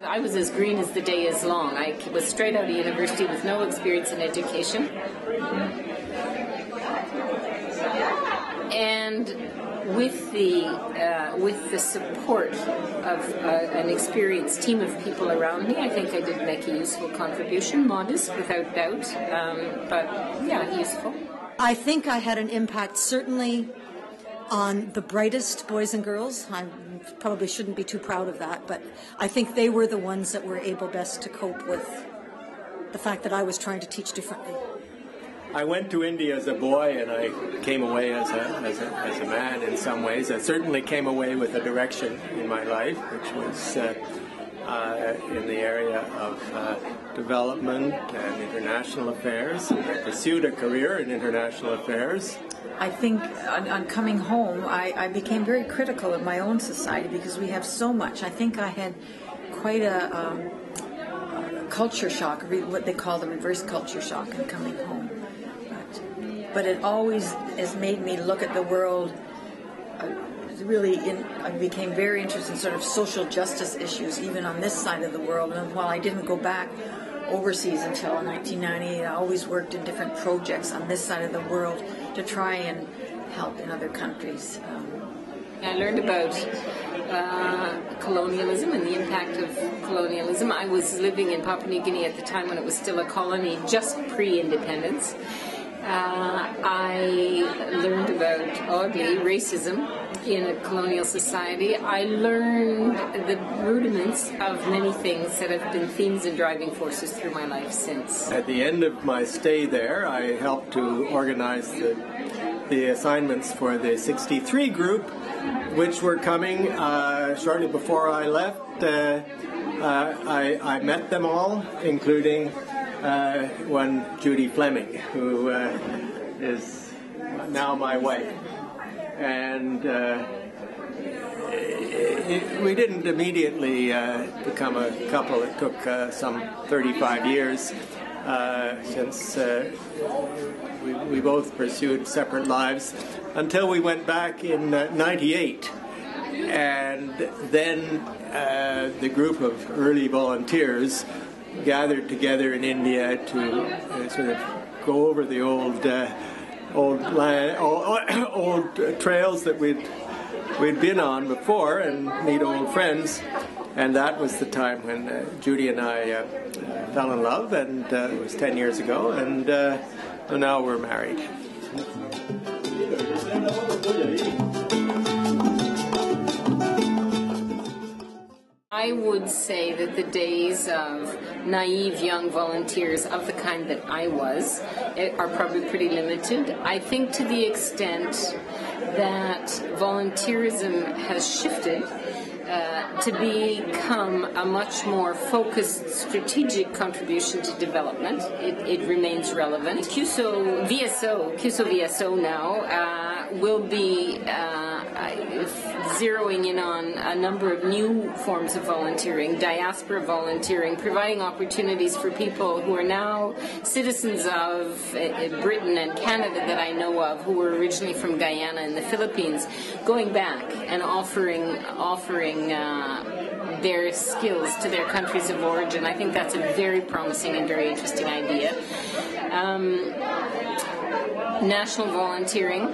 I was as green as the day is long. I was straight out of university with no experience in education. And with the support of an experienced team of people around me, I think I did make a useful contribution, modest without doubt, but yeah, useful. I think I had an impact certainly on the brightest boys and girls. I probably shouldn't be too proud of that, but I think they were the ones that were able best to cope with the fact that I was trying to teach differently. I went to India as a boy, and I came away as a man in some ways. I certainly came away with a direction in my life, which was in the area of development and international affairs. And I pursued a career in international affairs. I think on coming home, I became very critical of my own society because we have so much. I think I had quite a culture shock, what they call the reverse culture shock, in coming home. But it always has made me look at the world I became very interested in sort of social justice issues, even on this side of the world. And while I didn't go back overseas until 1998, I always worked in different projects on this side of the world to try and help in other countries. I learned about colonialism and the impact of colonialism. I was living in Papua New Guinea at the time when it was still a colony, just pre-independence. I learned about, oddly, racism in a colonial society. I learned the rudiments of many things that have been themes and driving forces through my life since. At the end of my stay there, I helped to organize the assignments for the 63 group, which were coming shortly before I left. I met them all, including one Judy Fleming, who is now my wife. And we didn't immediately become a couple. It took some 35 years since we both pursued separate lives until we went back in 98. And then the group of early volunteers gathered together in India to sort of go over the old trails that we'd been on before and meet old friends. And that was the time when Judy and I fell in love, and it was 10 years ago, and now we're married. I would say that the days of naive young volunteers of the kind that I was are probably pretty limited. I think to the extent that volunteerism has shifted to become a much more focused strategic contribution to development, it remains relevant. CUSO-VSO now will be zeroing in on a number of new forms of volunteering, diaspora volunteering, providing opportunities for people who are now citizens of Britain and Canada that I know of, who were originally from Guyana and the Philippines, going back and offering their skills to their countries of origin. I think that's a very promising and very interesting idea. National volunteering,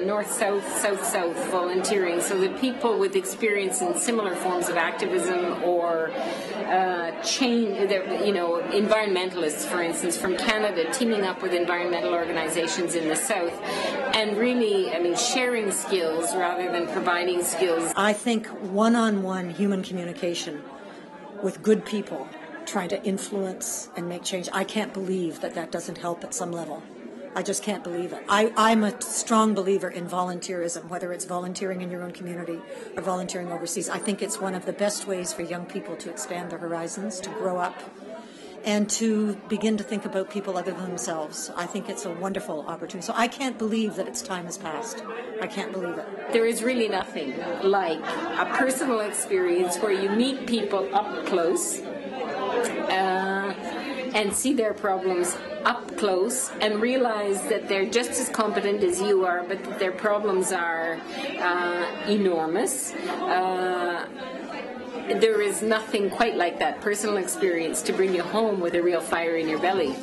north-south, south-south volunteering, so that people with experience in similar forms of activism or environmentalists, for instance, from Canada, teaming up with environmental organizations in the south, and really, sharing skills rather than providing skills. I think one-on-one human communication with good people trying to influence and make change, I can't believe that doesn't help at some level. I just can't believe it. I'm a strong believer in volunteerism, whether it's volunteering in your own community or volunteering overseas. I think it's one of the best ways for young people to expand their horizons, to grow up, and to begin to think about people other than themselves. I think it's a wonderful opportunity. So I can't believe that its time has passed. I can't believe it. There is really nothing like a personal experience where you meet people up close and see their problems up close and realize that they're just as competent as you are, but that their problems are enormous. there is nothing quite like that personal experience to bring you home with a real fire in your belly.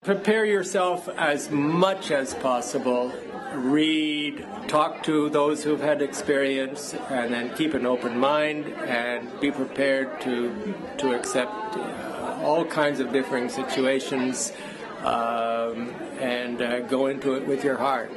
Prepare yourself as much as possible. Read, talk to those who've had experience, and then keep an open mind and be prepared to accept all kinds of different situations and go into it with your heart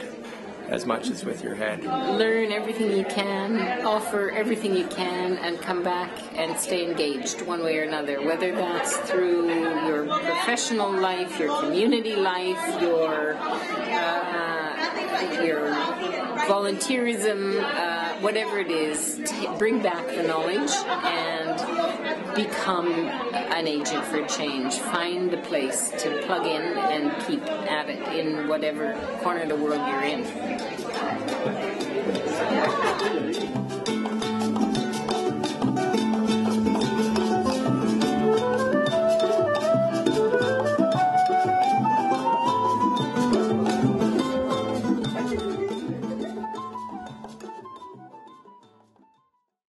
as much as with your head. Learn everything you can, offer everything you can, and come back and stay engaged one way or another, whether that's through your professional life, your community life, your volunteerism, whatever it is. Bring back the knowledge and become an agent for change. Find a place to plug in and keep at it in whatever corner of the world you're in.